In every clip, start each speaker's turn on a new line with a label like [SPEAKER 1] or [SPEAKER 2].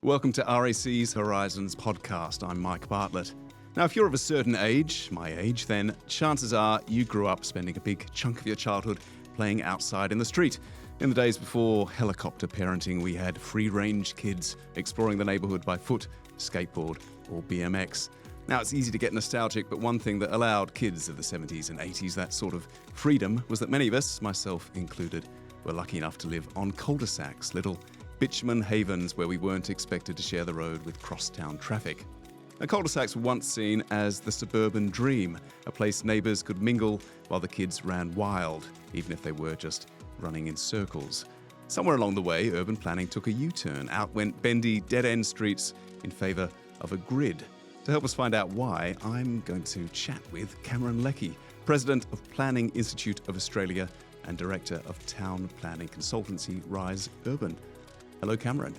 [SPEAKER 1] Welcome to RAC's Horizons podcast. I'm Mike Bartlett. Now, if you're of a certain age, my age, then chances are you grew up spending a big chunk of your childhood playing outside in the street. In the days before helicopter parenting, we had free-range kids exploring the neighbourhood by foot, skateboard or BMX. Now, it's easy to get nostalgic, but one thing that allowed kids of the 70s and 80s that sort of freedom was that many of us, myself included, were lucky enough to live on cul-de-sacs, little bitumen havens where we weren't expected to share the road with cross-town traffic. Now, cul-de-sacs were once seen as the suburban dream, a place neighbours could mingle while the kids ran wild, even if they were just running in circles. Somewhere along the way, urban planning took a U-turn. Out went bendy, dead-end streets in favour of a grid. To help us find out why, I'm going to chat with Cameron Leckey, President of Planning Institute of Australia and Director of Town Planning Consultancy Rise Urban. Hello, Cameron.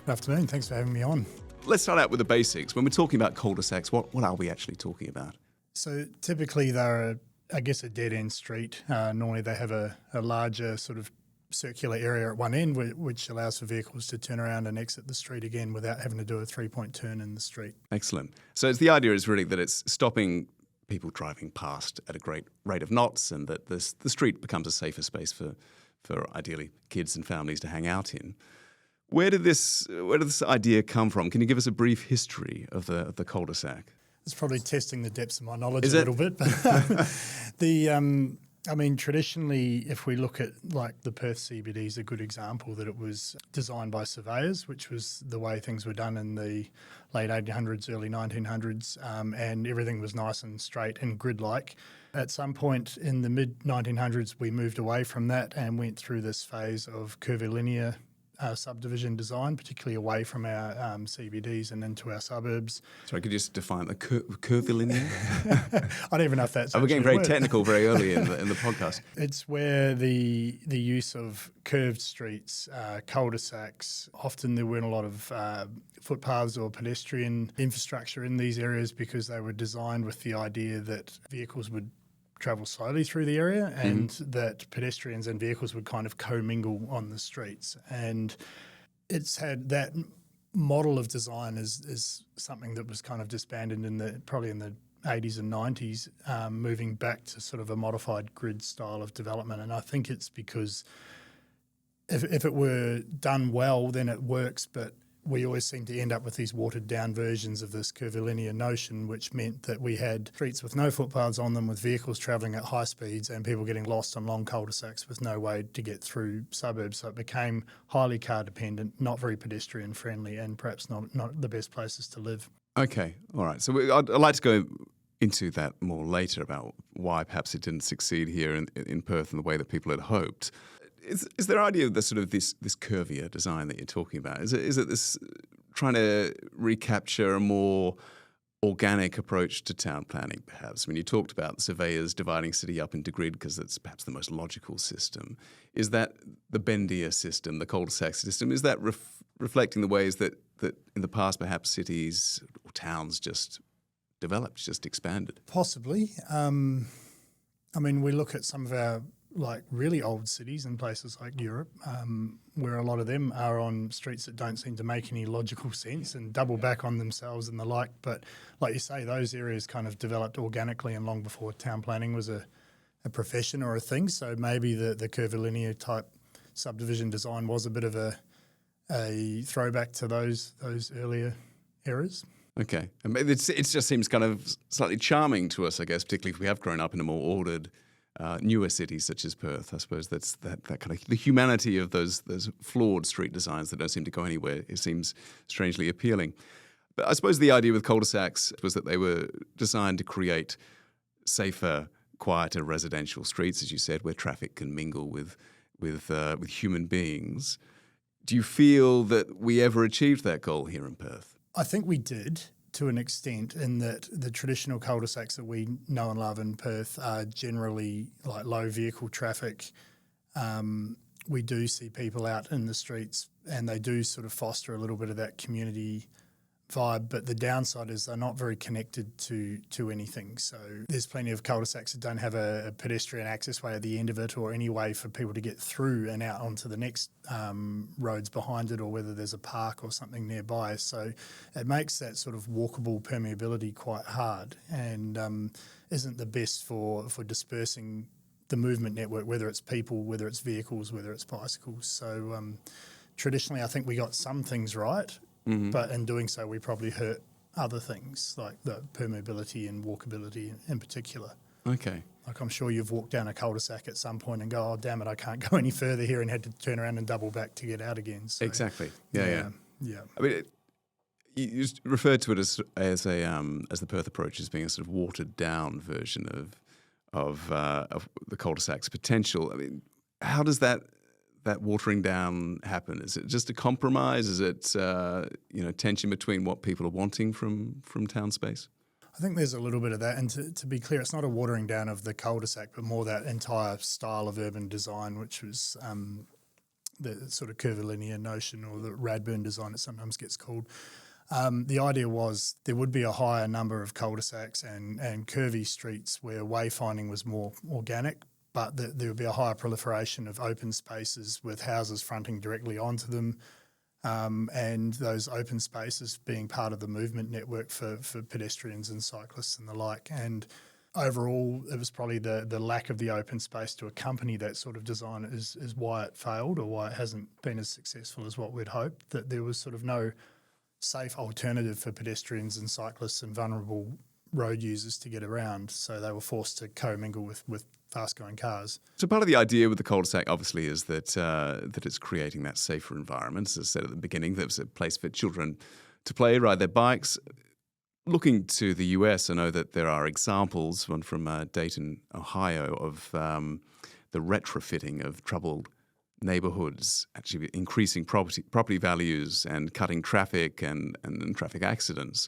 [SPEAKER 2] Good afternoon. Thanks for having me on.
[SPEAKER 1] Let's start out with the basics. When we're talking about cul-de-sacs, what are we actually talking about?
[SPEAKER 2] So typically they're, a dead-end street. Normally they have a larger sort of circular area at one end which allows for vehicles to turn around and exit the street again without having to do a three-point turn in the street.
[SPEAKER 1] Excellent. So the idea is really that it's stopping people driving past at a great rate of knots and that the street becomes a safer space for ideally kids and families to hang out in. Where did this idea come from? Can you give us a brief history of the cul-de-sac?
[SPEAKER 2] It's probably testing the depths of my knowledge a little bit. But traditionally, if we look at like the Perth CBD is a good example that it was designed by surveyors, which was the way things were done in the late 1800s, early 1900s, and everything was nice and straight and grid-like. At some point in the mid-1900s, we moved away from that and went through this phase of curvilinear subdivision design, particularly away from our CBDs and into our suburbs.
[SPEAKER 1] Sorry, could you just define the curvilinear?
[SPEAKER 2] I don't even know if that's
[SPEAKER 1] we're getting very
[SPEAKER 2] word.
[SPEAKER 1] technical very early in the podcast.
[SPEAKER 2] It's where the use of curved streets, cul-de-sacs, often there weren't a lot of footpaths or pedestrian infrastructure in these areas because they were designed with the idea that vehicles would travel slowly through the area and that pedestrians and vehicles would kind of commingle on the streets. And it's had that model of design is something that was kind of disbanded probably in the 80s and 90s, moving back to sort of a modified grid style of development. And I think it's because if it were done well, then it works, but we always seem to end up with these watered-down versions of this curvilinear notion, which meant that we had streets with no footpaths on them, with vehicles travelling at high speeds and people getting lost on long cul-de-sacs with no way to get through suburbs. So it became highly car-dependent, not very pedestrian-friendly, and perhaps not the best places to live. Okay, all right. So
[SPEAKER 1] I'd like to go into that more later about why perhaps it didn't succeed here in Perth in the way that people had hoped. Is there idea of this curvier design that you're talking about? Is it this trying to recapture a more organic approach to town planning, perhaps? I mean, you talked about the surveyors dividing city up into grid because it's perhaps the most logical system. Is that the bendier system, the cul-de-sac system? Is that reflecting the ways that in the past perhaps cities or towns just developed, just expanded?
[SPEAKER 2] Possibly. We look at some of our really old cities in places like Europe, where a lot of them are on streets that don't seem to make any logical sense and double back on themselves and the like. But like you say, those areas kind of developed organically and long before town planning was a profession or a thing. So maybe the curvilinear type subdivision design was a bit of a throwback to those earlier eras.
[SPEAKER 1] Okay. I mean, it just seems kind of slightly charming to us, I guess, particularly if we have grown up in a more ordered newer cities such as Perth. I suppose that's that kind of the humanity of those flawed street designs that don't seem to go anywhere. It seems strangely appealing. But I suppose the idea with cul-de-sacs was that they were designed to create safer, quieter residential streets, as you said, where traffic can mingle with human beings. Do you feel that we ever achieved that goal here in Perth?
[SPEAKER 2] I think we did, to an extent, in that the traditional cul-de-sacs that we know and love in Perth are generally like low vehicle traffic. We do see people out in the streets and they do sort of foster a little bit of that community vibe, but the downside is they're not very connected to anything. So there's plenty of cul-de-sacs that don't have a pedestrian access way at the end of it, or any way for people to get through and out onto the next roads behind it, or whether there's a park or something nearby. So it makes that sort of walkable permeability quite hard, and isn't the best for dispersing the movement network, whether it's people, whether it's vehicles, whether it's bicycles. So traditionally, I think we got some things right, but in doing so, we probably hurt other things, like the permeability and walkability in particular.
[SPEAKER 1] Okay.
[SPEAKER 2] Like, I'm sure you've walked down a cul-de-sac at some point and go, oh, damn it, I can't go any further here, and had to turn around and double back to get out again. So,
[SPEAKER 1] Exactly. Yeah.
[SPEAKER 2] Yeah.
[SPEAKER 1] I mean, you just referred to it as the Perth approach as being a sort of watered down version of the cul-de-sac's potential. I mean, how does that watering down happen? Is it just a compromise? Is it tension between what people are wanting from town space?
[SPEAKER 2] I think there's a little bit of that, and to be clear, it's not a watering down of the cul-de-sac, but more that entire style of urban design, which was the sort of curvilinear notion, or the Radburn design it sometimes gets called. The idea was there would be a higher number of cul-de-sacs and curvy streets where wayfinding was more organic, but there would be a higher proliferation of open spaces with houses fronting directly onto them, and those open spaces being part of the movement network for pedestrians and cyclists and the like. And overall, it was probably the lack of the open space to accompany that sort of design is why it failed, or why it hasn't been as successful as what we'd hoped, that there was sort of no safe alternative for pedestrians and cyclists and vulnerable road users to get around, so they were forced to commingle with fast-going cars. So
[SPEAKER 1] part of the idea with the cul-de-sac obviously is that it's creating that safer environment. As I said at the beginning, there was a place for children to play, ride their bikes. Looking to the US, I know that there are examples, one from Dayton, Ohio, of the retrofitting of troubled neighbourhoods, actually increasing property values and cutting traffic and traffic accidents.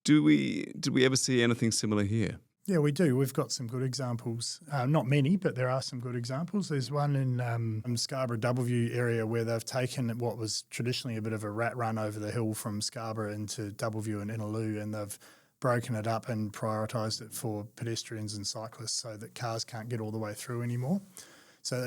[SPEAKER 1] Did we ever see anything similar here?
[SPEAKER 2] Yeah, we do. We've got some good examples. Not many, but there are some good examples. There's one in Scarborough, Doubleview area, where they've taken what was traditionally a bit of a rat run over the hill from Scarborough into Doubleview and Innaloo, and they've broken it up and prioritised it for pedestrians and cyclists so that cars can't get all the way through anymore. So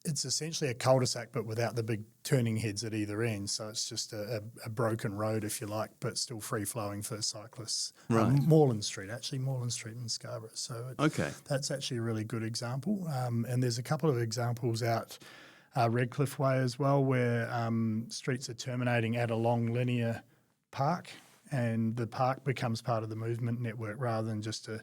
[SPEAKER 2] it's essentially a cul-de-sac, but without the big turning heads at either end. So it's just a broken road, if you like, but still free-flowing for cyclists.
[SPEAKER 1] Right.
[SPEAKER 2] Moreland Street in Scarborough. So
[SPEAKER 1] okay,
[SPEAKER 2] that's actually a really good example. And there's a couple of examples out Redcliffe Way as well, where streets are terminating at a long linear park, and the park becomes part of the movement network rather than just a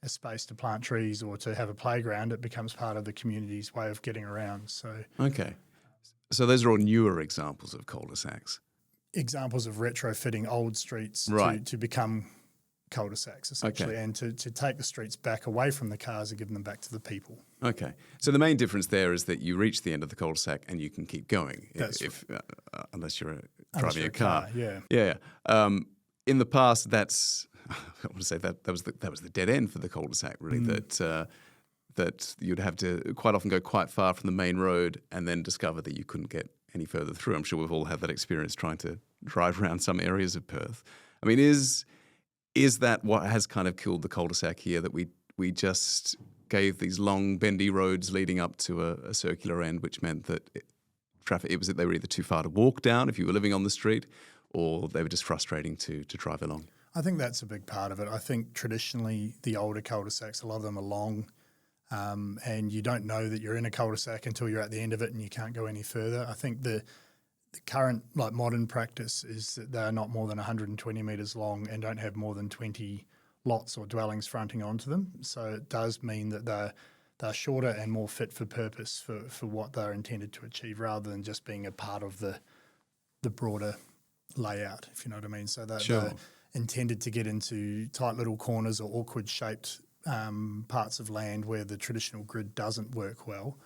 [SPEAKER 2] space to plant trees or to have a playground. It becomes part of the community's way of getting around. So
[SPEAKER 1] okay, so those are all newer examples of cul-de-sacs.
[SPEAKER 2] Examples of retrofitting old streets to become cul-de-sacs, essentially, and to take the streets back away from the cars and give them back to the people.
[SPEAKER 1] Okay, so the main difference there is that you reach the end of the cul-de-sac and you can keep going, unless you're driving a car. Yeah. In the past, I want to say that was the dead end for the cul-de-sac, really. That you'd have to quite often go quite far from the main road and then discover that you couldn't get any further through. I'm sure we've all had that experience trying to drive around some areas of Perth. I mean, is that what has kind of killed the cul-de-sac here? That we just gave these long bendy roads leading up to a circular end, which meant that they were either too far to walk down if you were living on the street, or they were just frustrating to drive along.
[SPEAKER 2] I think that's a big part of it. I think traditionally the older cul-de-sacs, a lot of them are long, and you don't know that you're in a cul-de-sac until you're at the end of it and you can't go any further. I think the current modern practice is that they're not more than 120 metres long and don't have more than 20 lots or dwellings fronting onto them. So it does mean that they're shorter and more fit for purpose for what they're intended to achieve, rather than just being a part of the broader layout, if you know what I mean. So they're intended to get into tight little corners or awkward shaped parts of land where the traditional grid doesn't work well.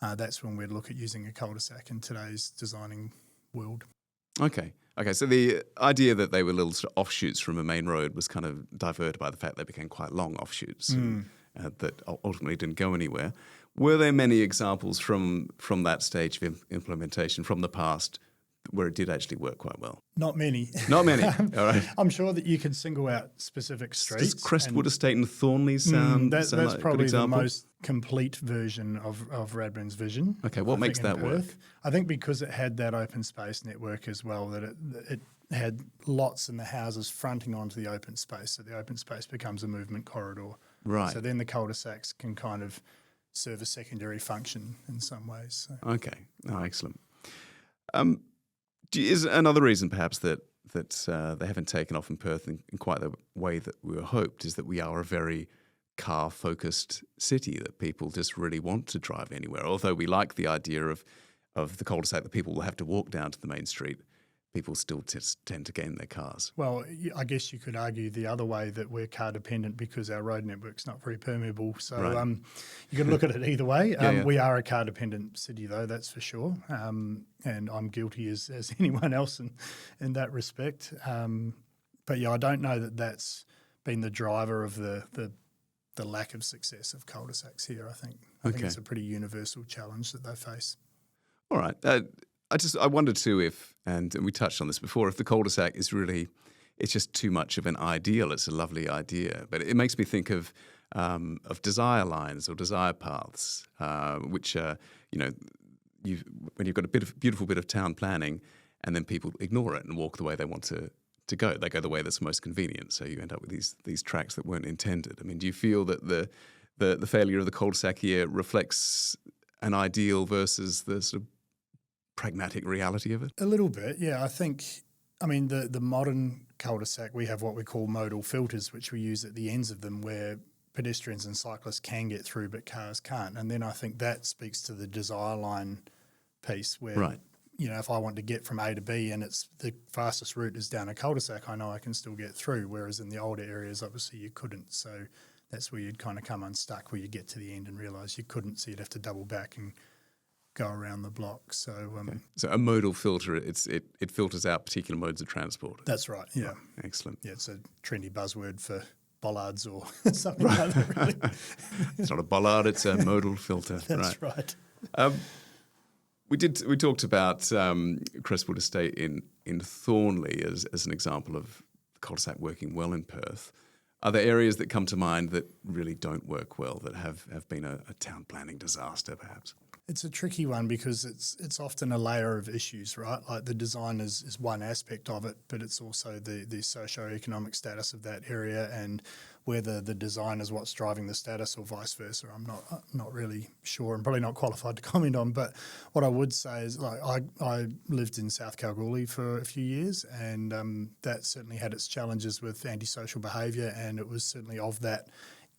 [SPEAKER 2] That's when we'd look at using a cul-de-sac in today's designing world.
[SPEAKER 1] Okay, so the idea that they were little sort of offshoots from a main road was kind of diverted by the fact they became quite long offshoots that ultimately didn't go anywhere. Were there many examples from that stage of implementation from the past where it did actually work quite well?
[SPEAKER 2] Not many.
[SPEAKER 1] Not many. All right.
[SPEAKER 2] I'm sure that you could single out specific streets.
[SPEAKER 1] Does Crestwood Estate and Thornley sound
[SPEAKER 2] that's
[SPEAKER 1] like a good
[SPEAKER 2] probably the
[SPEAKER 1] example?
[SPEAKER 2] most complete version of Radburn's vision.
[SPEAKER 1] Okay, what makes that work?
[SPEAKER 2] I think because it had that open space network as well, that it had lots in the houses fronting onto the open space, so the open space becomes a movement corridor.
[SPEAKER 1] Right.
[SPEAKER 2] So then the cul-de-sacs can kind of serve a secondary function in some ways. So.
[SPEAKER 1] Okay. Oh, excellent. Is another reason perhaps that they haven't taken off in Perth in quite the way that we were hoped is that we are a very car-focused city, that people just really want to drive anywhere. Although we like the idea of the cul-de-sac that people will have to walk down to the main street, people still tend to get in their cars.
[SPEAKER 2] Well, I guess you could argue the other way that we're car dependent because our road network's not very permeable. So
[SPEAKER 1] right.
[SPEAKER 2] You can look at it either way.
[SPEAKER 1] Yeah.
[SPEAKER 2] We are a car dependent city though, that's for sure. And I'm guilty as anyone else in that respect. But yeah, I don't know that that's been the driver of the lack of success of cul-de-sacs here, I think. I think it's a pretty universal challenge that they face.
[SPEAKER 1] All right. I wondered too if, and we touched on this before, if the cul-de-sac is really, it's just too much of an ideal. It's a lovely idea, but it makes me think of desire lines or desire paths, which are, when you've got a beautiful bit of town planning, and then people ignore it and walk the way they want to go. They go the way that's most convenient, so you end up with these tracks that weren't intended. I mean, do you feel that the failure of the cul-de-sac here reflects an ideal versus the sort of pragmatic reality of it?
[SPEAKER 2] A little bit, yeah. The modern cul-de-sac, we have what we call modal filters, which we use at the ends of them where pedestrians and cyclists can get through but cars can't. And then I think that speaks to the desire line piece where,
[SPEAKER 1] right.
[SPEAKER 2] If I want to get from A to B and it's the fastest route is down a cul-de-sac, I know I can still get through, whereas in the older areas, obviously you couldn't. So that's where you'd kind of come unstuck, where you get to the end and realise you couldn't, so you'd have to double back and go around the block. So
[SPEAKER 1] So a modal filter, it filters out particular modes of transport.
[SPEAKER 2] That's right, yeah.
[SPEAKER 1] Oh, excellent.
[SPEAKER 2] Yeah, it's a trendy buzzword for bollards or something like that, really.
[SPEAKER 1] It's not a bollard, it's a modal filter.
[SPEAKER 2] That's right.
[SPEAKER 1] We talked about Crestwood Estate in Thornley as an example of the cul-de-sac working well in Perth. Are there areas that come to mind that really don't work well, that have been a town planning disaster perhaps?
[SPEAKER 2] It's a tricky one because it's often a layer of issues, right? Like the design is one aspect of it, but it's also the socio-economic status of that area and whether the design is what's driving the status or vice versa. I'm not really sure. I'm probably not qualified to comment on, but what I would say is I lived in South Kalgoorlie for a few years and that certainly had its challenges with antisocial behaviour, and it was certainly of that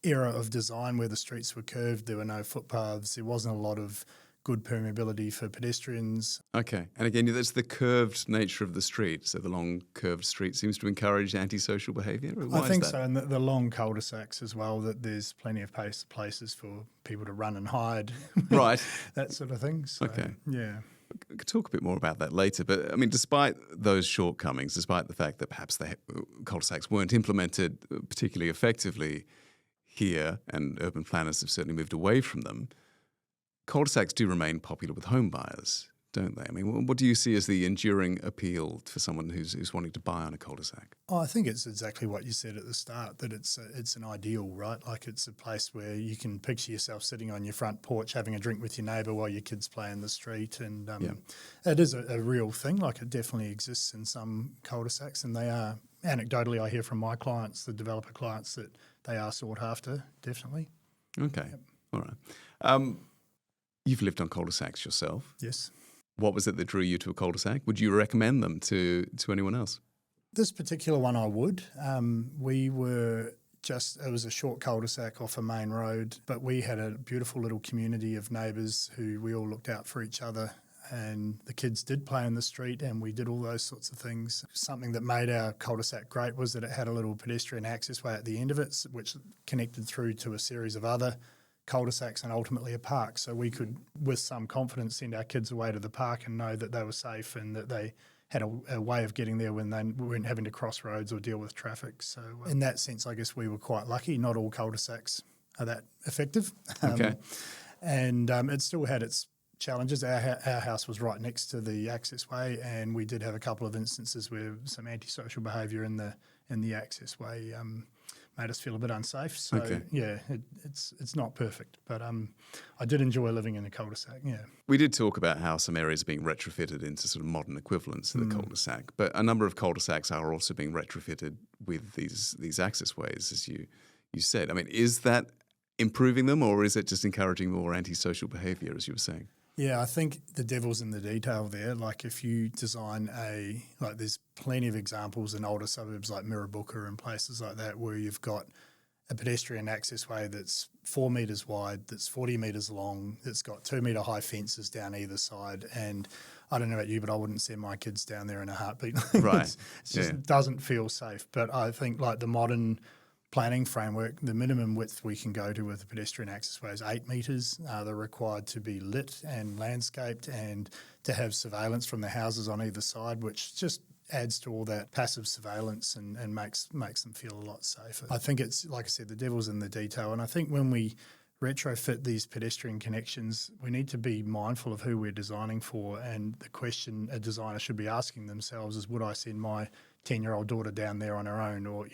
[SPEAKER 2] era of design where the streets were curved, there were no footpaths, there wasn't a lot of good permeability for pedestrians.
[SPEAKER 1] Okay. And again, that's the curved nature of the street. So the long curved street seems to encourage antisocial behaviour? Why
[SPEAKER 2] I think
[SPEAKER 1] is that?
[SPEAKER 2] so, and the long cul-de-sacs as well, that there's plenty of places for people to run and hide.
[SPEAKER 1] Right.
[SPEAKER 2] That sort of thing. So,
[SPEAKER 1] okay.
[SPEAKER 2] Yeah.
[SPEAKER 1] We could talk a bit more about that later, but I mean, despite those shortcomings, despite the fact that perhaps the cul-de-sacs weren't implemented particularly effectively here, and urban planners have certainly moved away from them, cul-de-sacs do remain popular with home buyers, don't they? I mean, what do you see as the enduring appeal for someone who's wanting to buy on a cul-de-sac?
[SPEAKER 2] Oh, I think it's exactly what you said at the start, that it's an ideal, right? Like it's a place where you can picture yourself sitting on your front porch having a drink with your neighbour while your kids play in the street, and it is a real thing. Like it definitely exists in some cul-de-sacs, and they are, anecdotally I hear from my clients, the developer clients, that they are sought after, definitely.
[SPEAKER 1] Okay, all right. You've lived on cul-de-sacs yourself.
[SPEAKER 2] Yes.
[SPEAKER 1] What was it that drew you to a cul-de-sac? Would you recommend them to anyone else?
[SPEAKER 2] This particular one I would. We were it was a short cul-de-sac off a main road, but we had a beautiful little community of neighbours who we all looked out for each other, and the kids did play in the street and we did all those sorts of things. Something that made our cul-de-sac great was that it had a little pedestrian access way at the end of it, which connected through to a series of other cul-de-sacs and ultimately a park. So we could, with some confidence, send our kids away to the park and know that they were safe and that they had a way of getting there when they weren't having to cross roads or deal with traffic. So in that sense, I guess we were quite lucky. Not all cul-de-sacs are that effective.
[SPEAKER 1] Okay.
[SPEAKER 2] And it still had its challenges. Our house was right next to the accessway, and we did have a couple of instances where some antisocial behaviour in the accessway made us feel a bit unsafe. So it's not perfect, but I did enjoy living in a cul-de-sac. Yeah,
[SPEAKER 1] we did talk about how some areas are being retrofitted into sort of modern equivalents to the cul-de-sac, but a number of cul-de-sacs are also being retrofitted with these accessways, as you said. I mean, is that improving them, or is it just encouraging more antisocial behaviour, as you were saying?
[SPEAKER 2] Yeah, I think the devil's in the detail there. Like if you design there's plenty of examples in older suburbs like Mirrabooka and places like that where you've got a pedestrian accessway that's 4 metres wide, that's 40 metres long, that's got 2 metre high fences down either side. And I don't know about you, but I wouldn't send my kids down there in a heartbeat.
[SPEAKER 1] Right.
[SPEAKER 2] It just doesn't feel safe. But I think like the modern planning framework, the minimum width we can go to with a pedestrian accessway is 8 metres. They're required to be lit and landscaped and to have surveillance from the houses on either side, which just adds to all that passive surveillance and makes them feel a lot safer. I think it's, like I said, the devil's in the detail. And I think when we retrofit these pedestrian connections, we need to be mindful of who we're designing for. And the question a designer should be asking themselves is, would I send my 10-year-old daughter down there on her own? Or,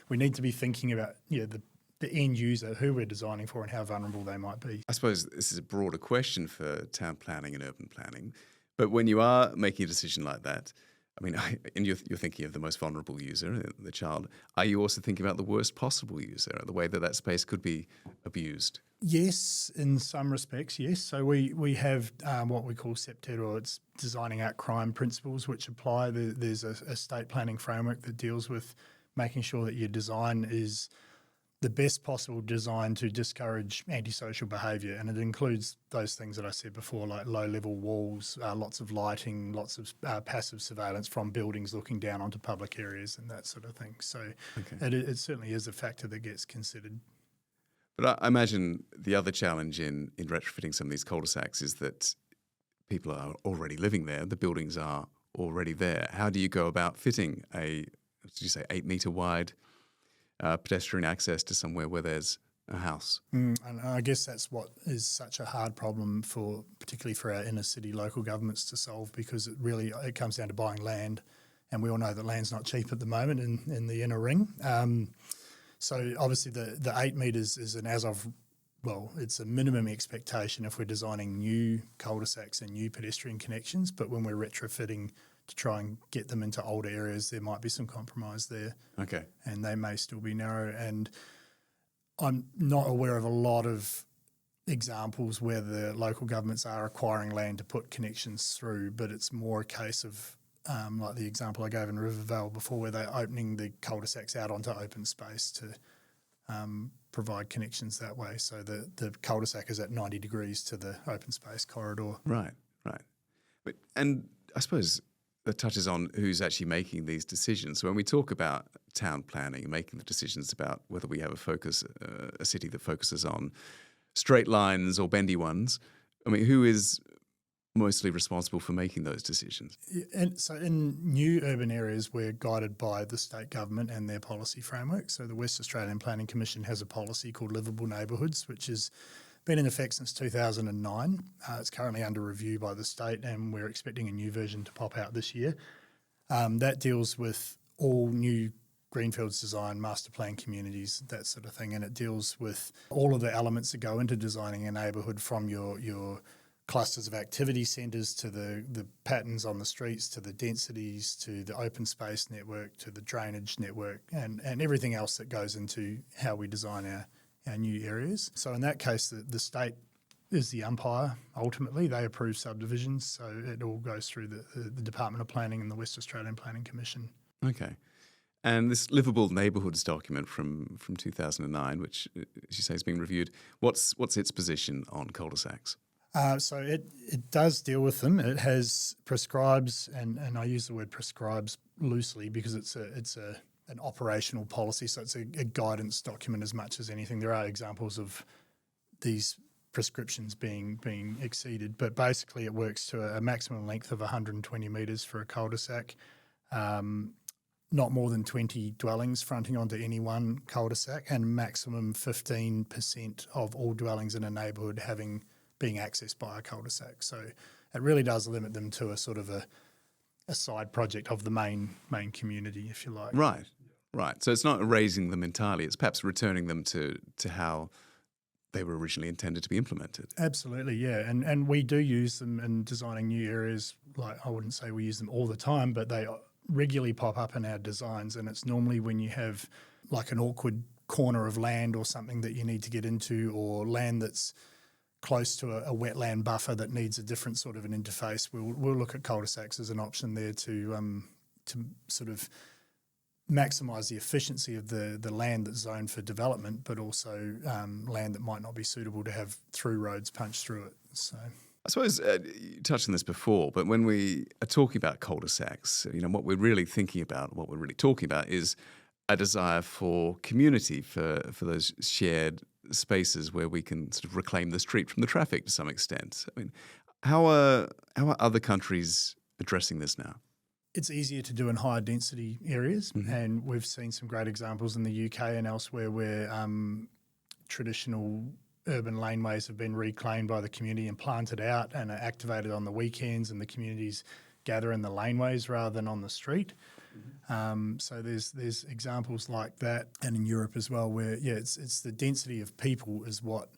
[SPEAKER 2] we need to be thinking about the end user, who we're designing for and how vulnerable they might be.
[SPEAKER 1] I suppose this is a broader question for town planning and urban planning, but when you are making a decision like that, I mean, and you're thinking of the most vulnerable user, the child, are you also thinking about the worst possible user, the way that space could be abused?
[SPEAKER 2] Yes, in some respects, yes. So we have what we call SEPTED, or it's designing out crime principles, which apply. There's a state planning framework that deals with making sure that your design is the best possible design to discourage antisocial behaviour, and it includes those things that I said before, like low-level walls, lots of lighting, lots of passive surveillance from buildings looking down onto public areas and that sort of thing. So it certainly is a factor that gets considered.
[SPEAKER 1] But I imagine the other challenge in retrofitting some of these cul-de-sacs is that people are already living there, the buildings are already there. How do you go about fitting a, did you say, 8 metre wide pedestrian access to somewhere where there's a house?
[SPEAKER 2] And I guess that's what is such a hard problem particularly for our inner city local governments to solve, because it comes down to buying land, and we all know that land's not cheap at the moment in the inner ring. So obviously the 8 metres is it's a minimum expectation if we're designing new cul-de-sacs and new pedestrian connections, but when we're retrofitting to try and get them into older areas, there might be some compromise there.
[SPEAKER 1] Okay.
[SPEAKER 2] And they may still be narrow. And I'm not aware of a lot of examples where the local governments are acquiring land to put connections through, but it's more a case of like the example I gave in Rivervale before, where they're opening the cul-de-sacs out onto open space to provide connections that way. So the cul-de-sac is at 90 degrees to the open space corridor.
[SPEAKER 1] Right. And I suppose that touches on who's actually making these decisions. So when we talk about town planning, making the decisions about whether we have a city that focuses on straight lines or bendy ones, I mean, who is mostly responsible for making those decisions?
[SPEAKER 2] And so in new urban areas, we're guided by the state government and their policy framework. So the West Australian Planning Commission has a policy called Livable Neighbourhoods, which has been in effect since 2009. It's currently under review by the state, and we're expecting a new version to pop out this year. That deals with all new greenfields design, master plan communities, that sort of thing, and it deals with all of the elements that go into designing a neighbourhood, from your clusters of activity centres to the patterns on the streets, to the densities, to the open space network, to the drainage network, and everything else that goes into how we design our new areas. So in that case, the state is the umpire. Ultimately, they approve subdivisions, so it all goes through the Department of Planning and the West Australian Planning Commission.
[SPEAKER 1] Okay. And this Livable Neighbourhoods document from 2009, which, as you say, has been reviewed, what's its position on cul-de-sacs?
[SPEAKER 2] So it does deal with them. It has prescribes, and I use the word prescribes loosely because it's an operational policy, so it's a guidance document as much as anything. There are examples of these prescriptions being exceeded, but basically it works to a maximum length of 120 metres for a cul-de-sac, not more than 20 dwellings fronting onto any one cul-de-sac, and maximum 15% of all dwellings in a neighbourhood having being accessed by a cul-de-sac. So it really does limit them to a sort of a side project of the main community, if you like.
[SPEAKER 1] Right. So it's not erasing them entirely. It's perhaps returning them to how they were originally intended to be implemented.
[SPEAKER 2] Absolutely, yeah. And we do use them in designing new areas. Like, I wouldn't say we use them all the time, but they regularly pop up in our designs. And it's normally when you have like an awkward corner of land or something that you need to get into, or land that's close to a wetland buffer that needs a different sort of an interface. We'll look at cul-de-sacs as an option there to sort of maximise the efficiency of the land that's zoned for development, but also land that might not be suitable to have through roads punched through it. So
[SPEAKER 1] I suppose you touched on this before, but when we are talking about cul-de-sacs, what we're really thinking about, what we're really talking about is a desire for community, for those shared spaces where we can sort of reclaim the street from the traffic to some extent. I mean, how are other countries addressing this now?
[SPEAKER 2] It's easier to do in higher density areas, and we've seen some great examples in the UK and elsewhere where traditional urban laneways have been reclaimed by the community and planted out and are activated on the weekends, and the communities gather in the laneways rather than on the street. So there's examples like that, and in Europe as well, where it's the density of people is what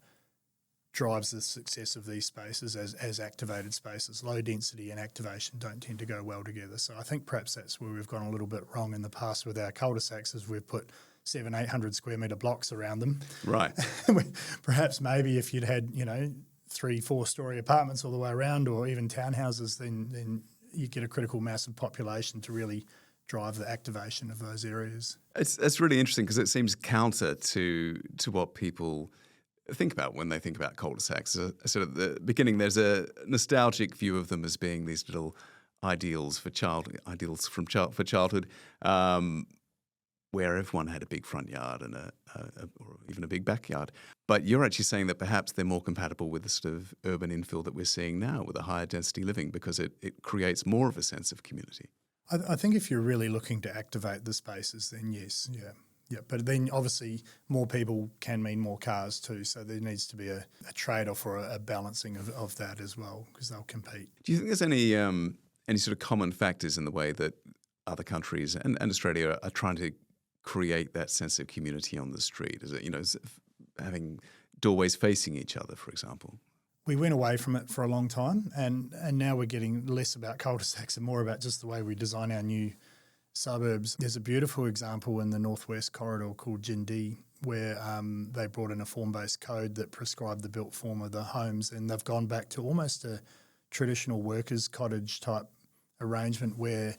[SPEAKER 2] drives the success of these spaces as activated spaces. Low density and activation don't tend to go well together. So I think perhaps that's where we've gone a little bit wrong in the past with our cul-de-sacs, is we've put 700-800 square metre blocks around them.
[SPEAKER 1] Right.
[SPEAKER 2] Perhaps maybe if you'd had 3-4 story apartments all the way around, or even townhouses, then you get a critical mass of population to really drive the activation of those areas.
[SPEAKER 1] It's really interesting because it seems counter to what people think about when they think about cul-de-sacs. Sort of the beginning, there's a nostalgic view of them as being these little ideals for childhood, where everyone had a big front yard and or even a big backyard. But you're actually saying that perhaps they're more compatible with the sort of urban infill that we're seeing now, with a higher density living, because it creates more of a sense of community.
[SPEAKER 2] I think if you're really looking to activate the spaces, then yes, yeah. But then obviously more people can mean more cars too, so there needs to be a trade-off or a balancing of that as well, because they'll compete.
[SPEAKER 1] Do you think there's any sort of common factors in the way that other countries and Australia are trying to create that sense of community on the street? Is it, having doorways facing each other, for example?
[SPEAKER 2] We went away from it for a long time, and now we're getting less about cul-de-sacs and more about just the way we design our new suburbs. There's a beautiful example in the northwest corridor called Jindee, where they brought in a form-based code that prescribed the built form of the homes, and they've gone back to almost a traditional workers' cottage type arrangement where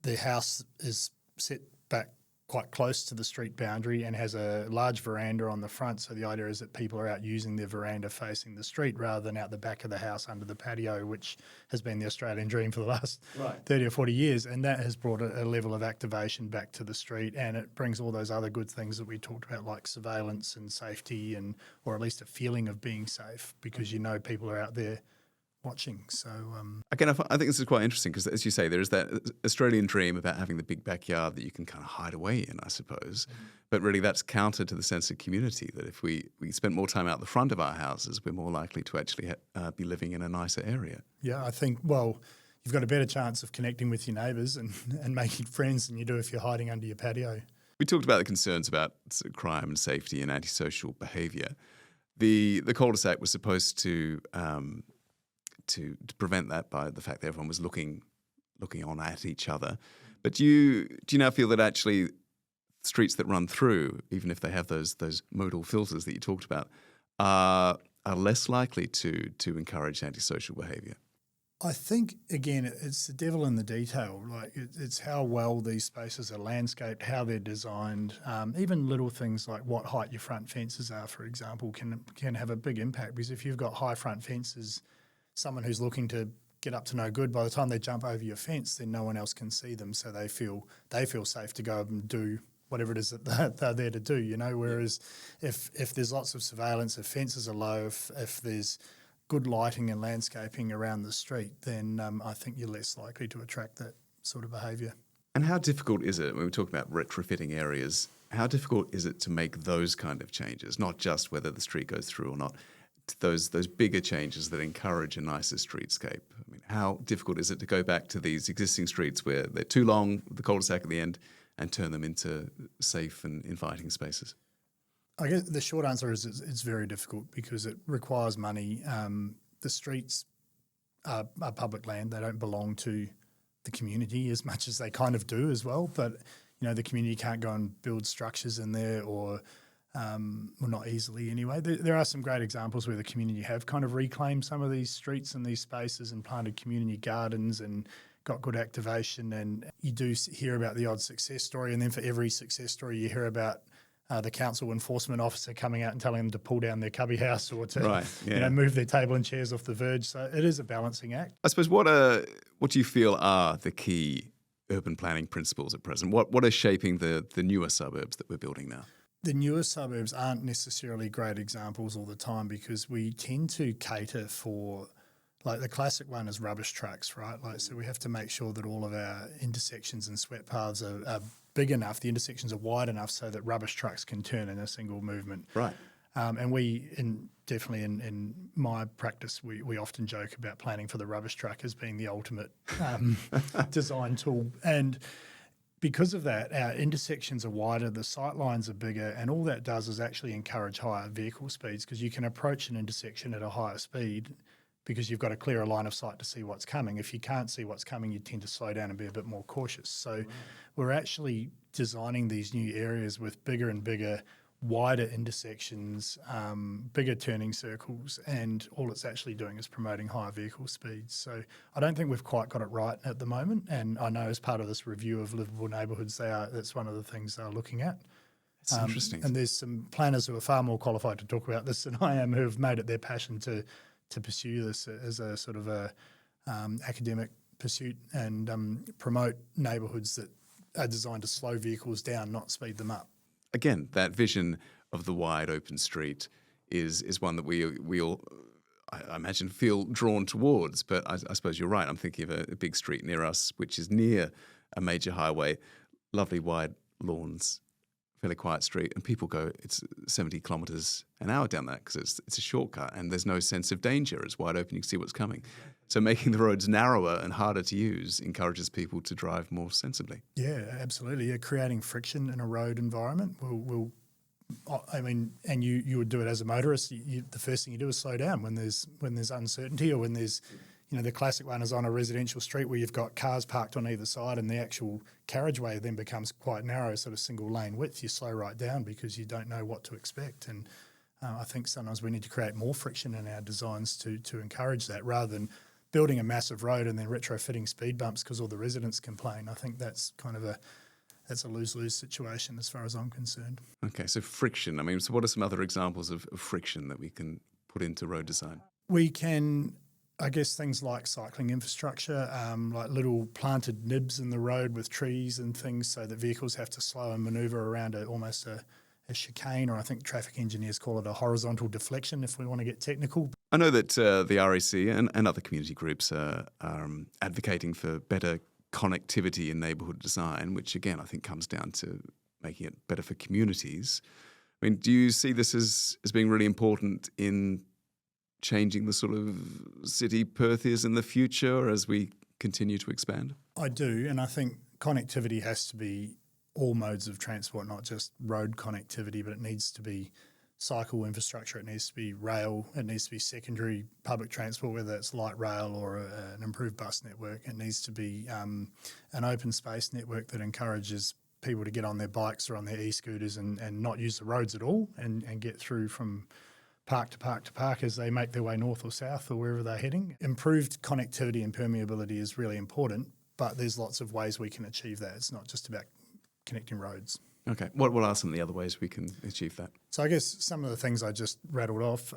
[SPEAKER 2] the house is set back quite close to the street boundary and has a large veranda on the front. So the idea is that people are out using their veranda facing the street rather than out the back of the house under the patio, which has been the Australian dream for the last 30 or 40 years. And that has brought a level of activation back to the street, and it brings all those other good things that we talked about, like surveillance and safety, or at least a feeling of being safe, because people are out there watching. So
[SPEAKER 1] again, I think this is quite interesting because, as you say, there is that Australian dream about having the big backyard that you can kind of hide away in, I suppose. But really, that's counter to the sense of community, that if we spent more time out the front of our houses, we're more likely to actually be living in a nicer area.
[SPEAKER 2] Yeah, I think, you've got a better chance of connecting with your neighbours and making friends than you do if you're hiding under your patio.
[SPEAKER 1] We talked about the concerns about crime and safety and antisocial behaviour. The cul-de-sac was supposed to prevent that by the fact that everyone was looking on at each other. But do you now feel that actually streets that run through, even if they have those modal filters that you talked about, are less likely to encourage antisocial behaviour?
[SPEAKER 2] I think, again, it's the devil in the detail. Like it's how well these spaces are landscaped, how they're designed. Even little things like what height your front fences are, for example, can have a big impact, because if you've got high front fences, someone who's looking to get up to no good, by the time they jump over your fence, then no one else can see them, so they feel safe to go and do whatever it is that they're there to do, Whereas if there's lots of surveillance, if fences are low, if there's good lighting and landscaping around the street, then I think you're less likely to attract that sort of behaviour.
[SPEAKER 1] And how difficult is it, when we talk about retrofitting areas, how difficult is it to make those kind of changes, not just whether the street goes through or not, those bigger changes that encourage a nicer streetscape? I mean, how difficult is it to go back to these existing streets where they're too long, the cul-de-sac at the end, and turn them into safe and inviting spaces?
[SPEAKER 2] I guess the short answer is it's very difficult because it requires money. The streets are public land. They don't belong to the community as much as they kind of do as well. But, the community can't go and build structures in there or not easily anyway. There are some great examples where the community have kind of reclaimed some of these streets and these spaces and planted community gardens and got good activation. And you do hear about the odd success story. And then for every success story, you hear about the council enforcement officer coming out and telling them to pull down their cubby house or to move their table and chairs off the verge. So it is a balancing act.
[SPEAKER 1] I suppose what do you feel are the key urban planning principles at present? What are shaping the newer suburbs that we're building now?
[SPEAKER 2] The newer suburbs aren't necessarily great examples all the time because we tend to cater for, like the classic one is rubbish trucks, right? So we have to make sure that all of our intersections and sweat paths are big enough, the intersections are wide enough so that rubbish trucks can turn in a single movement.
[SPEAKER 1] Right.
[SPEAKER 2] And we, definitely in my practice, we often joke about planning for the rubbish truck as being the ultimate design tool. And because of that, our intersections are wider, the sight lines are bigger, and all that does is actually encourage higher vehicle speeds because you can approach an intersection at a higher speed because you've got a clearer line of sight to see what's coming. If you can't see what's coming, you tend to slow down and be a bit more cautious. So we're actually designing these new areas with bigger and bigger, wider intersections, bigger turning circles, and all it's actually doing is promoting higher vehicle speeds. So I don't think we've quite got it right at the moment, and I know as part of this review of livable neighbourhoods, that's one of the things they're looking at.
[SPEAKER 1] It's interesting.
[SPEAKER 2] And there's some planners who are far more qualified to talk about this than I am, who have made it their passion to pursue this as a sort of a academic pursuit and promote neighbourhoods that are designed to slow vehicles down, not speed them up.
[SPEAKER 1] Again, that vision of the wide open street is one that we all, I imagine, feel drawn towards. But I suppose you're right. I'm thinking of a big street near us, which is near a major highway, lovely wide lawns, fairly quiet street, and people go, it's 70 kilometres an hour down that because it's a shortcut and there's no sense of danger. It's wide open, you can see what's coming. So making the roads narrower and harder to use encourages people to drive more sensibly. Yeah,
[SPEAKER 2] absolutely. Yeah, creating friction in a road environment will and you would do it as a motorist. The first thing you do is slow down when there's uncertainty or when there's, the classic one is on a residential street where you've got cars parked on either side and the actual carriageway then becomes quite narrow, sort of single lane width. You slow right down because you don't know what to expect. And I think sometimes we need to create more friction in our designs to encourage that rather than building a massive road and then retrofitting speed bumps because all the residents complain. I think that's kind of a lose-lose situation as far as I'm concerned. Okay,
[SPEAKER 1] so friction. So what are some other examples of friction that we can put into road design?
[SPEAKER 2] We can, I guess, things like cycling infrastructure, like little planted nibs in the road with trees and things so that vehicles have to slow and manoeuvre around almost a chicane, or I think traffic engineers call it a horizontal deflection if we want to get technical.
[SPEAKER 1] I know that the RAC and other community groups are advocating for better connectivity in neighbourhood design, which again I think comes down to making it better for communities. Do you see this as being really important in changing the sort of city Perth is in the future as we continue to expand?
[SPEAKER 2] I do, and I think connectivity has to be all modes of transport, not just road connectivity, but it needs to be cycle infrastructure, it needs to be rail, it needs to be secondary public transport, whether it's light rail or an improved bus network. It needs to be an open space network that encourages people to get on their bikes or on their e-scooters and not use the roads at all and get through from park to park to park as they make their way north or south or wherever they're heading. Improved connectivity and permeability is really important, but there's lots of ways we can achieve that. It's not just about connecting roads.
[SPEAKER 1] Okay. What are some of the other ways we can achieve that?
[SPEAKER 2] So I guess some of the things I just rattled off,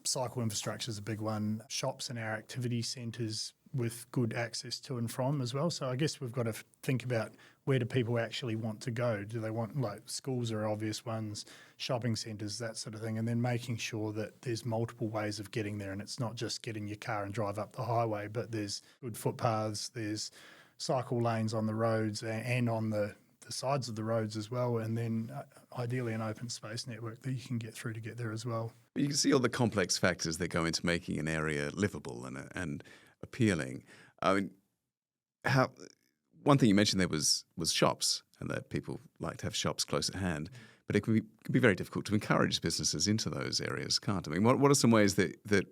[SPEAKER 2] cycle infrastructure is a big one, shops and our activity centres with good access to and from as well. So I guess we've got to think about where do people actually want to go? Do they want, like schools are obvious ones, shopping centres, that sort of thing, and then making sure that there's multiple ways of getting there and it's not just get in your car and drive up the highway, but there's good footpaths, there's cycle lanes on the roads and on the sides of the roads as well, and then ideally an open space network that you can get through to get there as well.
[SPEAKER 1] You can see all the complex factors that go into making an area livable and appealing. I mean, how one thing you mentioned there was shops, and that people like to have shops close at hand. But it can be very difficult to encourage businesses into those areas, can't it? I mean, what are some ways that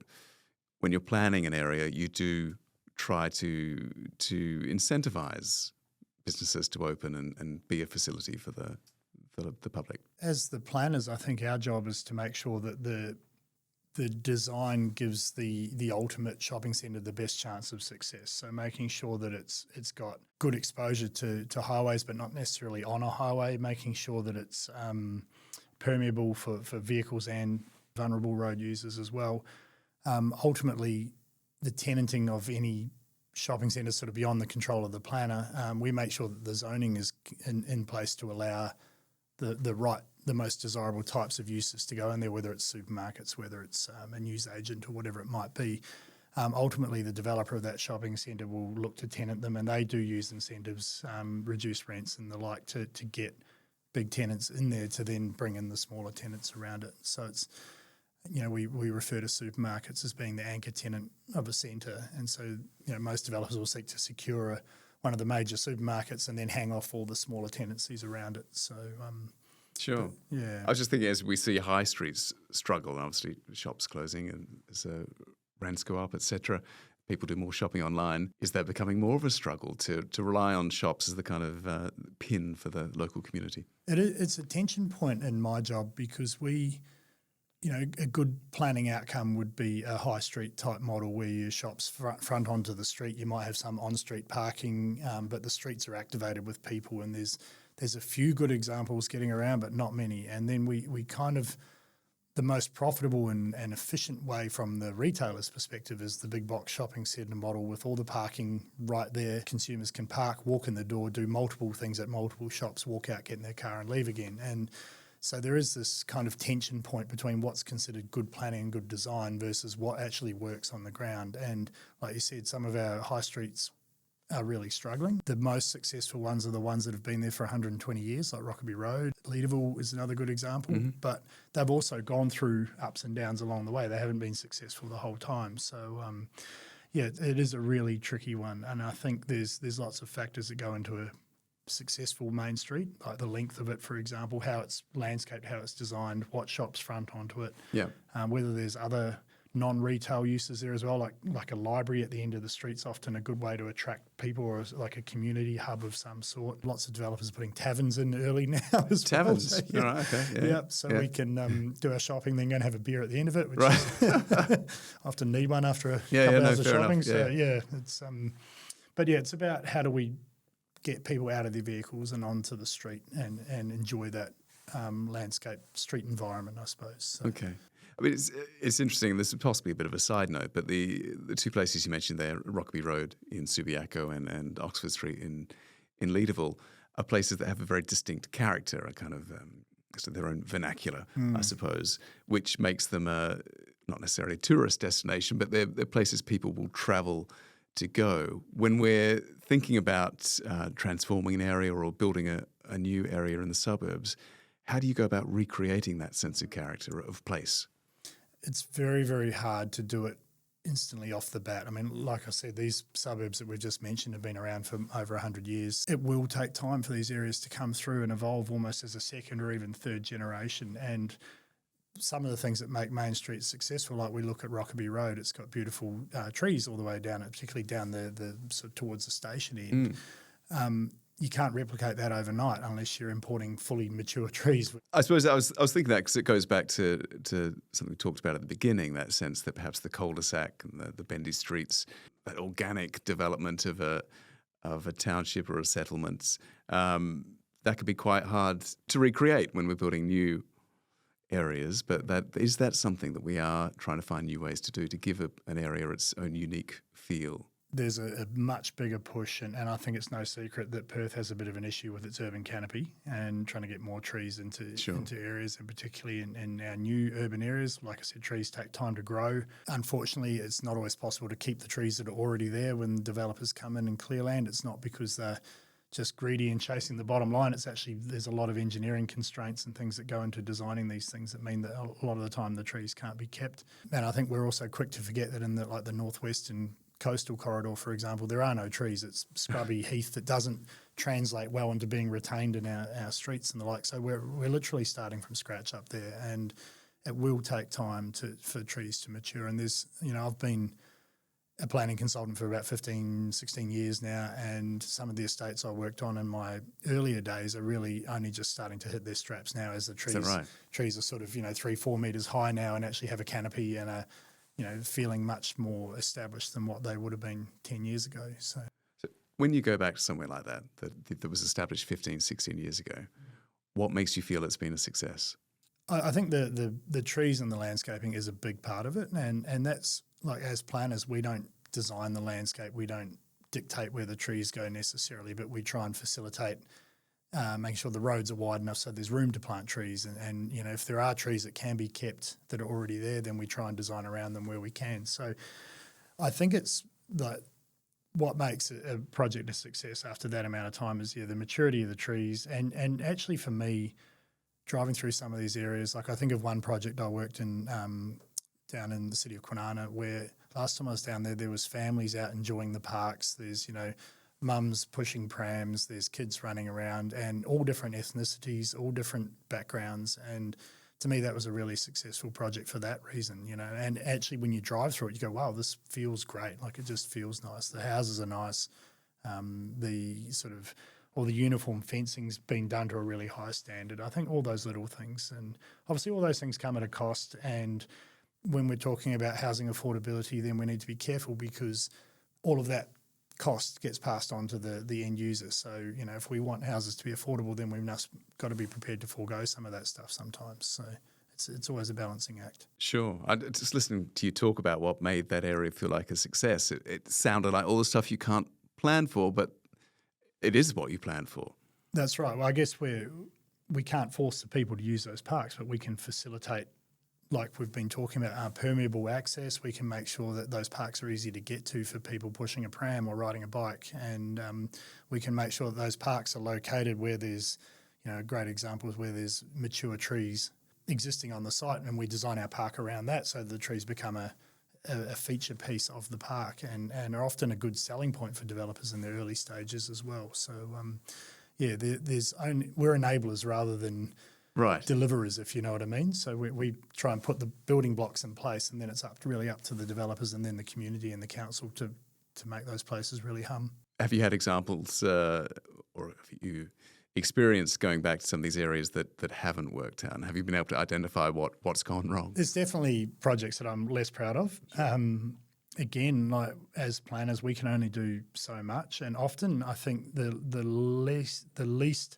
[SPEAKER 1] when you're planning an area, you do try to incentivize businesses to open and be a facility for the public?
[SPEAKER 2] As the planners, I think our job is to make sure that the design gives the ultimate shopping centre the best chance of success. So making sure that it's got good exposure to highways, but not necessarily on a highway, making sure that it's permeable for vehicles and vulnerable road users as well. Ultimately, the tenanting of any shopping centre is sort of beyond the control of the planner. We make sure that the zoning is in place to allow the most desirable types of uses to go in there, whether it's supermarkets, whether it's a news agent or whatever it might be. Ultimately, the developer of that shopping centre will look to tenant them, and they do use incentives, reduce rents and the like to get big tenants in there to then bring in the smaller tenants around it. So it's, we refer to supermarkets as being the anchor tenant of a centre, and so most developers will seek to secure one of the major supermarkets and then hang off all the smaller tenancies around it. So
[SPEAKER 1] sure.
[SPEAKER 2] Yeah.
[SPEAKER 1] I was just thinking, as we see high streets struggle, and obviously shops closing and as rents go up, etc., people do more shopping online. Is that becoming more of a struggle to rely on shops as the kind of pin for the local community?
[SPEAKER 2] It's a tension point in my job because a good planning outcome would be a high street type model where your shops front onto the street. You might have some on-street parking, but the streets are activated with people, and there's a few good examples getting around, but not many. And then we kind of, the most profitable and efficient way from the retailer's perspective is the big box shopping centre model with all the parking right there. Consumers can park, walk in the door, do multiple things at multiple shops, walk out, get in their car and leave again. And so there is this kind of tension point between what's considered good planning and good design versus what actually works on the ground. And like you said, some of our high streets are really struggling. The most successful ones are the ones that have been there for 120 years, like Rockaby Road. Leederville is another good example, but they've also gone through ups and downs along the way. They haven't been successful the whole time. So, it is a really tricky one. And I think there's lots of factors that go into a successful main street, like the length of it, for example, how it's landscaped, how it's designed, what shops front onto it, whether there's other non-retail uses there as well, like a library at the end of the street's often a good way to attract people, or like a community hub of some sort. Lots of developers are putting taverns in early now as
[SPEAKER 1] taverns.
[SPEAKER 2] well. So,
[SPEAKER 1] all right, okay.
[SPEAKER 2] We can do our shopping, then go and have a beer at the end of it, which
[SPEAKER 1] right.
[SPEAKER 2] is often need one after a couple hours of shopping.
[SPEAKER 1] Enough.
[SPEAKER 2] So it's about how do we get people out of their vehicles and onto the street and enjoy that landscape street environment, I suppose. So.
[SPEAKER 1] Okay. I mean, it's interesting. This is possibly a bit of a side note, but the two places you mentioned there, Rockaby Road in Subiaco and Oxford Street in Leederville, are places that have a very distinct character, a kind of their own vernacular, I suppose, which makes them not necessarily a tourist destination, but they're places people will travel to go. When we're thinking about transforming an area or building a new area in the suburbs, how do you go about recreating that sense of character of place?
[SPEAKER 2] It's very, very hard to do it instantly off the bat. I mean, like I said, these suburbs that we've just mentioned have been around for over 100 years. It will take time for these areas to come through and evolve almost as a second or even third generation. And some of the things that make Main Street successful, like we look at Rockaby Road, it's got beautiful trees all the way down it, particularly down the sort of towards the station end. You can't replicate that overnight unless you're importing fully mature trees.
[SPEAKER 1] I suppose I was thinking that because it goes back to something we talked about at the beginning, that sense that perhaps the cul-de-sac and the bendy streets, that organic development of a township or a settlement, that could be quite hard to recreate when we're building new areas. But is that something that we are trying to find new ways to do to give an area its own unique feel?
[SPEAKER 2] There's a much bigger push, and I think it's no secret that Perth has a bit of an issue with its urban canopy and trying to get more trees into areas, and particularly in our new urban areas. Like I said, trees take time to grow. Unfortunately, it's not always possible to keep the trees that are already there when developers come in and clear land. It's not because they're just greedy and chasing the bottom line. It's actually, there's a lot of engineering constraints and things that go into designing these things that mean that a lot of the time the trees can't be kept. And I think we're also quick to forget that in the northwestern coastal corridor, for example, there are no trees. It's scrubby heath that doesn't translate well into being retained in our streets and the like. So we're literally starting from scratch up there, and it will take time for trees to mature. And there's, I've been a planning consultant for about 15, 16 years now, and some of the estates I worked on in my earlier days are really only just starting to hit their straps now as the trees are sort of, 3-4 metres high now and actually have a canopy and are, feeling much more established than what they would have been 10 years ago. So
[SPEAKER 1] when you go back to somewhere like that was established 15, 16 years ago, what makes you feel it's been a success?
[SPEAKER 2] I think the trees and the landscaping is a big part of it, and that's, like, as planners, we don't design the landscape, we don't dictate where the trees go necessarily, but we try and facilitate making sure the roads are wide enough so there's room to plant trees, and if there are trees that can be kept that are already there, then we try and design around them where we can. So I think it's like what makes a project a success after that amount of time is the maturity of the trees, and actually for me, driving through some of these areas, like I think of one project I worked in down in the city of Kwinana, where last time I was down there was families out enjoying the parks. There's, mums pushing prams, there's kids running around, and all different ethnicities, all different backgrounds. And to me, that was a really successful project for that reason, And actually, when you drive through it, you go, wow, this feels great. Like, it just feels nice. The houses are nice. All the uniform fencing's been done to a really high standard. I think all those little things, and obviously all those things come at a cost. And when we're talking about housing affordability, then we need to be careful, because all of that cost gets passed on to the end user. So, if we want houses to be affordable, then we've got to be prepared to forego some of that stuff sometimes. So it's always a balancing act.
[SPEAKER 1] Sure. Just listening to you talk about what made that area feel like a success, it sounded like all the stuff you can't plan for, but it is what you plan for.
[SPEAKER 2] That's right. Well, I guess we can't force the people to use those parks, but we can facilitate, like we've been talking about, permeable access. We can make sure that those parks are easy to get to for people pushing a pram or riding a bike, and we can make sure that those parks are located where there's, a great example is where there's mature trees existing on the site, and we design our park around that so the trees become a feature piece of the park, and are often a good selling point for developers in their early stages as well. So, we're enablers rather than deliverers, if you know what I mean. So we try and put the building blocks in place, and then it's really up to the developers and then the community and the council to make those places really hum.
[SPEAKER 1] Have you had examples or have you experienced going back to some of these areas that haven't worked out? And have you been able to identify what's gone wrong?
[SPEAKER 2] There's definitely projects that I'm less proud of. Again, like as planners, we can only do so much, and often I think the least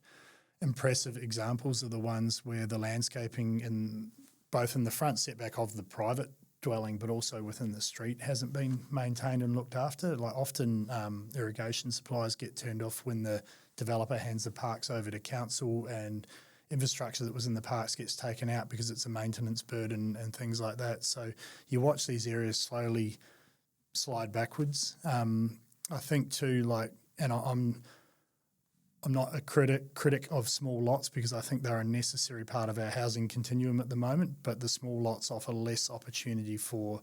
[SPEAKER 2] impressive examples are the ones where the landscaping both in the front setback of the private dwelling but also within the street hasn't been maintained and looked after. Like often irrigation supplies get turned off when the developer hands the parks over to council, and infrastructure that was in the parks gets taken out because it's a maintenance burden and things like that. So you watch these areas slowly slide backwards. I think too, I'm not a critic of small lots, because I think they're a necessary part of our housing continuum at the moment, but the small lots offer less opportunity for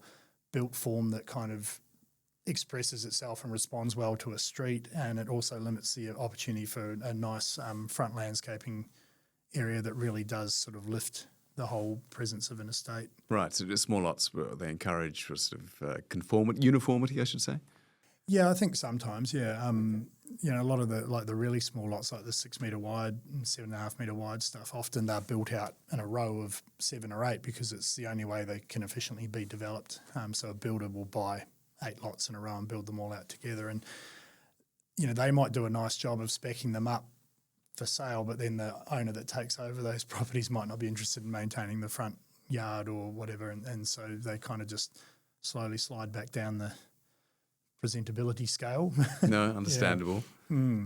[SPEAKER 2] built form that kind of expresses itself and responds well to a street, and it also limits the opportunity for a nice front landscaping area that really does sort of lift the whole presence of an estate.
[SPEAKER 1] Right, so the small lots, they encourage sort of uniformity, I should say?
[SPEAKER 2] Yeah, I think sometimes, yeah. A lot of the really small lots, like the 6 metre wide and 7.5 metre wide stuff, often they're built out in a row of 7 or 8 because it's the only way they can efficiently be developed. So a builder will buy 8 lots in a row and build them all out together. And, they might do a nice job of speccing them up for sale, but then the owner that takes over those properties might not be interested in maintaining the front yard or whatever. And so they kind of just slowly slide back down the presentability scale.
[SPEAKER 1] No, understandable. Yeah.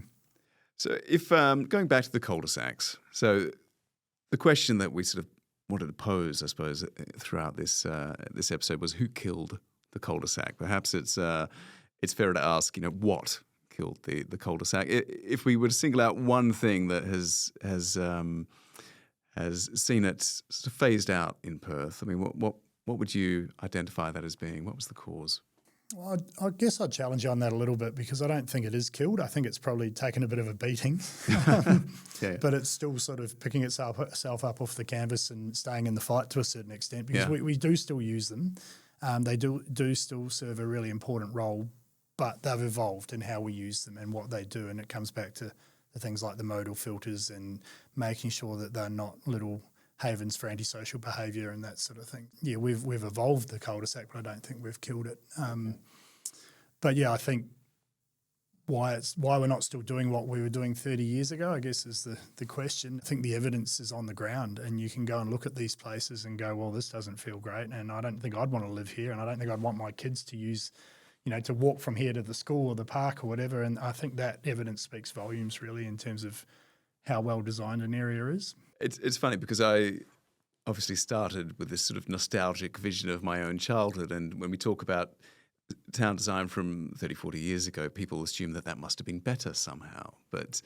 [SPEAKER 1] So if going back to the cul-de-sacs, so the question that we sort of wanted to pose, I suppose, throughout this episode was who killed the cul-de-sac? Perhaps it's fair to ask, what killed the cul-de-sac. If we were to single out one thing that has seen it sort of phased out in Perth, I mean, what would you identify that as being? What was the cause?
[SPEAKER 2] Well, I guess I'd challenge you on that a little bit because I don't think it is killed. I think it's probably taken a bit of a beating, but it's still sort of picking itself up off the canvas and staying in the fight to a certain extent because we do still use them. They do still serve a really important role, but they've evolved in how we use them and what they do, and it comes back to the things like the modal filters and making sure that they're not little havens for antisocial behaviour and that sort of thing. Yeah, we've evolved the cul-de-sac, but I don't think we've killed it. But yeah, I think why we're not still doing what we were doing 30 years ago, I guess, is the question. I think the evidence is on the ground, and you can go and look at these places and go, well, this doesn't feel great, and I don't think I'd want to live here, and I don't think I'd want my kids to use, to walk from here to the school or the park or whatever. And I think that evidence speaks volumes really in terms of how well designed an area is.
[SPEAKER 1] It's funny because I obviously started with this sort of nostalgic vision of my own childhood, and when we talk about town design from 30, 40 years ago, people assume that must have been better somehow. But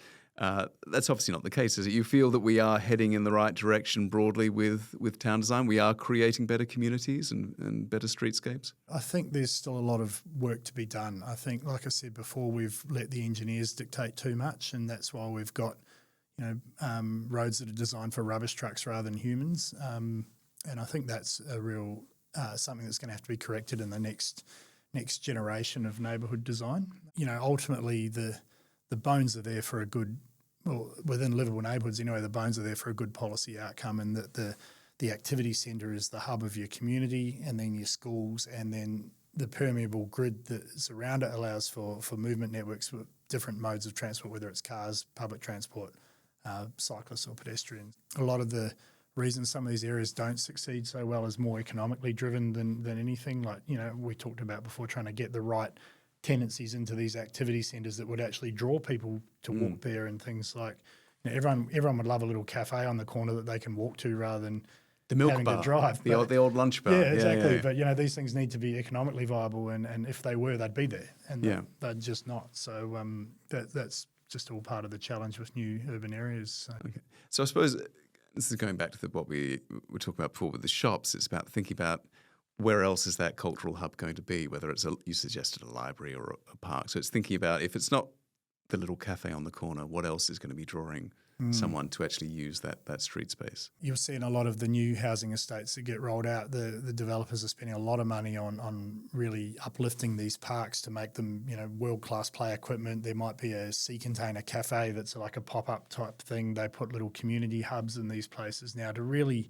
[SPEAKER 1] that's obviously not the case, is it? You feel that we are heading in the right direction broadly with town design? We are creating better communities and better streetscapes?
[SPEAKER 2] I think there's still a lot of work to be done. I think, like I said before, we've let the engineers dictate too much, and that's why we've got roads that are designed for rubbish trucks rather than humans. And I think that's a real something that's going to have to be corrected in the next generation of neighbourhood design. Ultimately the bones are there for a good, well, within livable neighbourhoods anyway, the bones are there for a good policy outcome, and that the activity centre is the hub of your community, and then your schools, and then the permeable grid that's around it allows for movement networks with different modes of transport, whether it's cars, public transport, cyclists or pedestrians. A lot of the reasons some of these areas don't succeed so well is more economically driven than anything. Like, we talked about before, trying to get the right tenancies into these activity centres that would actually draw people to walk there, and things like, everyone would love a little cafe on the corner that they can walk to rather than
[SPEAKER 1] the milk
[SPEAKER 2] having
[SPEAKER 1] bar,
[SPEAKER 2] to drive.
[SPEAKER 1] the old lunch bar.
[SPEAKER 2] Yeah, exactly. Yeah. But these things need to be economically viable, and if they were, they'd be there, and they're just not. So that's just all part of the challenge with new urban areas. So.
[SPEAKER 1] Okay. So I suppose this is going back to what we were talking about before with the shops. It's about thinking about where else is that cultural hub going to be, whether it's you suggested a library or a park. So it's thinking about, if it's not the little cafe on the corner, what else is going to be drawing someone to actually use that street space?
[SPEAKER 2] You'll see in a lot of the new housing estates that get rolled out, the developers are spending a lot of money on really uplifting these parks to make them, world-class play equipment. There might be a sea container cafe that's like a pop-up type thing. They put little community hubs in these places now to really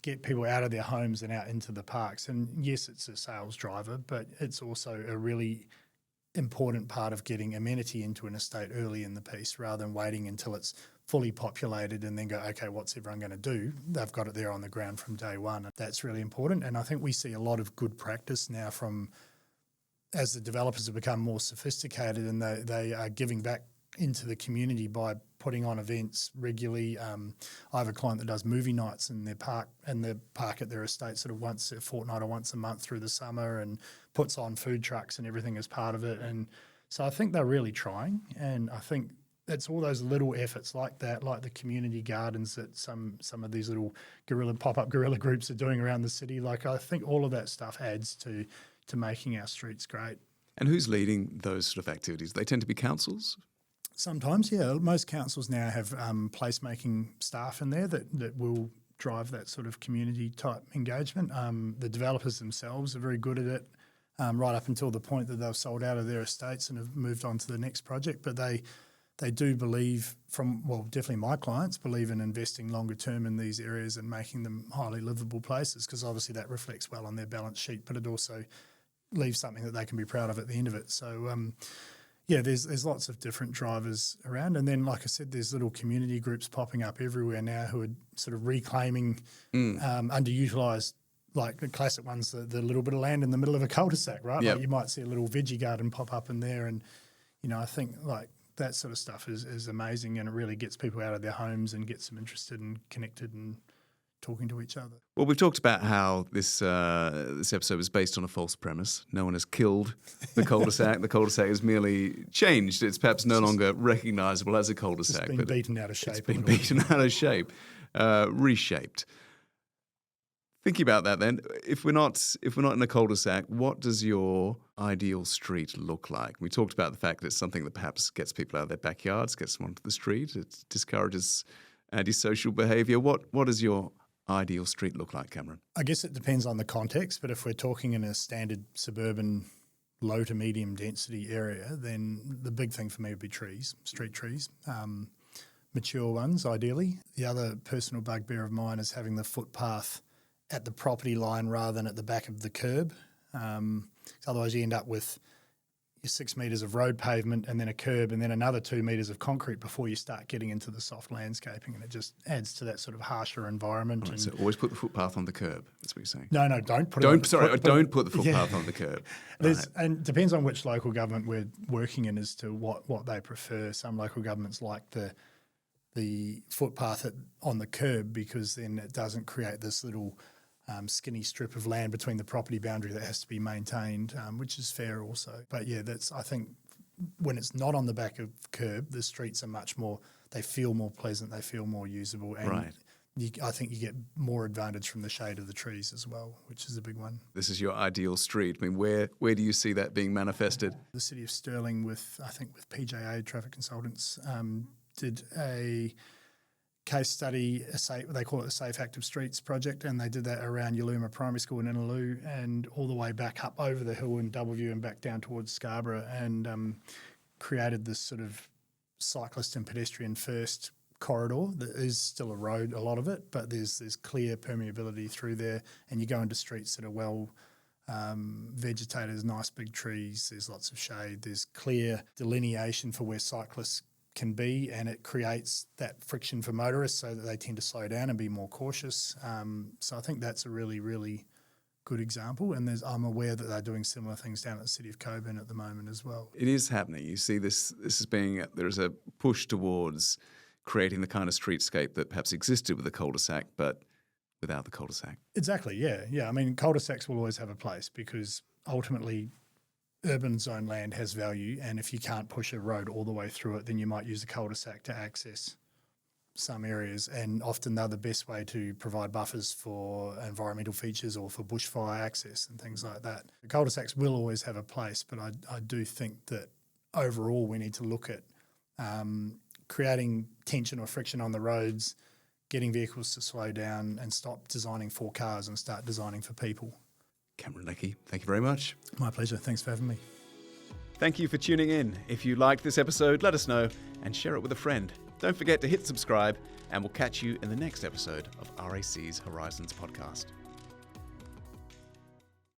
[SPEAKER 2] get people out of their homes and out into the parks. And yes, it's a sales driver, but it's also a really important part of getting amenity into an estate early in the piece, rather than waiting until it's fully populated and then go, okay, what's everyone going to do? They've got it there on the ground from day one. That's really important. And I think we see a lot of good practice now as the developers have become more sophisticated, and they are giving back into the community by putting on events regularly. I have a client that does movie nights in their park, at their estate sort of once a fortnight or once a month through the summer, and puts on food trucks and everything as part of it. And so I think they're really trying, and I think it's all those little efforts like that, like the community gardens that some of these little pop-up guerrilla groups are doing around the city. Like, I think all of that stuff adds to making our streets great.
[SPEAKER 1] And who's leading those sort of activities? They tend to be councils?
[SPEAKER 2] Sometimes, yeah. Most councils now have placemaking staff in there that will drive that sort of community type engagement. The developers themselves are very good at it, right up until the point that they've sold out of their estates and have moved on to the next project. But they do believe, definitely my clients believe in investing longer term in these areas and making them highly livable places, because obviously that reflects well on their balance sheet, but it also leaves something that they can be proud of at the end of it. So, there's lots of different drivers around. And then, like I said, there's little community groups popping up everywhere now who are sort of reclaiming underutilised, like the classic ones, the little bit of land in the middle of a cul-de-sac, right?
[SPEAKER 1] Yep.
[SPEAKER 2] Like you might see a little veggie garden pop up in there, and, I think like that sort of stuff is amazing, and it really gets people out of their homes and gets them interested and connected and talking to each other.
[SPEAKER 1] Well, we've talked about how this episode was based on a false premise. No one has killed the cul-de-sac. The cul-de-sac has merely changed. It's perhaps no longer recognisable as a cul-de-sac.
[SPEAKER 2] It's been beaten out of shape.
[SPEAKER 1] It's been beaten out of shape, reshaped. Thinking about that then, if we're not in a cul-de-sac, what does your ideal street look like? We talked about the fact that it's something that perhaps gets people out of their backyards, gets them onto the street. It discourages antisocial behaviour. What does your ideal street look like, Cameron?
[SPEAKER 2] I guess it depends on the context, but if we're talking in a standard suburban low to medium density area, then the big thing for me would be trees, street trees, mature ones ideally. The other personal bugbear of mine is having the footpath at the property line rather than at the back of the curb. Otherwise you end up with your 6 metres of road pavement and then a curb and then another 2 metres of concrete before you start getting into the soft landscaping, and it just adds to that sort of harsher environment.
[SPEAKER 1] Right, so always put the footpath on the curb, that's what you're saying?
[SPEAKER 2] No, don't put
[SPEAKER 1] don't
[SPEAKER 2] it
[SPEAKER 1] on, don't put the footpath on the curb.
[SPEAKER 2] Right. And it depends on which local government we're working in as to what they prefer. Some local governments like the footpath on the curb because then it doesn't create this little skinny strip of land between the property boundary that has to be maintained, which is fair also. But yeah, I think when it's not on the back of curb, the streets are they feel more pleasant, they feel more usable, and
[SPEAKER 1] right.
[SPEAKER 2] I think you get more advantage from the shade of the trees as well, which is a big one.
[SPEAKER 1] This is your ideal street. I mean, where do you see that being manifested?
[SPEAKER 2] The City of Stirling with PJA Traffic Consultants did a case study, they call it the Safe Active Streets project, and they did that around Yaluma Primary School in Inaloo and all the way back up over the hill in Doubleview and back down towards Scarborough, and created this sort of cyclist and pedestrian first corridor that is still a road, a lot of it, but there's clear permeability through there, and you go into streets that are well vegetated, there's nice big trees, there's lots of shade, there's clear delineation for where cyclists can be, and it creates that friction for motorists so that they tend to slow down and be more cautious. So I think that's a really, really good example, and I'm aware that they're doing similar things down at the City of Coburn at the moment as well.
[SPEAKER 1] It is happening. You see this as being, there's a push towards creating the kind of streetscape that perhaps existed with the cul-de-sac, but without the cul-de-sac.
[SPEAKER 2] Exactly, yeah. I mean, cul-de-sacs will always have a place because ultimately urban zone land has value, and if you can't push a road all the way through it, then you might use a cul-de-sac to access some areas, and often they're the best way to provide buffers for environmental features or for bushfire access and things like that. The cul-de-sacs will always have a place, but I do think that overall we need to look at creating tension or friction on the roads, getting vehicles to slow down and stop designing for cars and start designing for people.
[SPEAKER 1] Cameron Leckey, thank you very much.
[SPEAKER 2] My pleasure. Thanks for having me.
[SPEAKER 1] Thank you for tuning in. If you liked this episode, let us know and share it with a friend. Don't forget to hit subscribe, and we'll catch you in the next episode of RAC's Horizons podcast.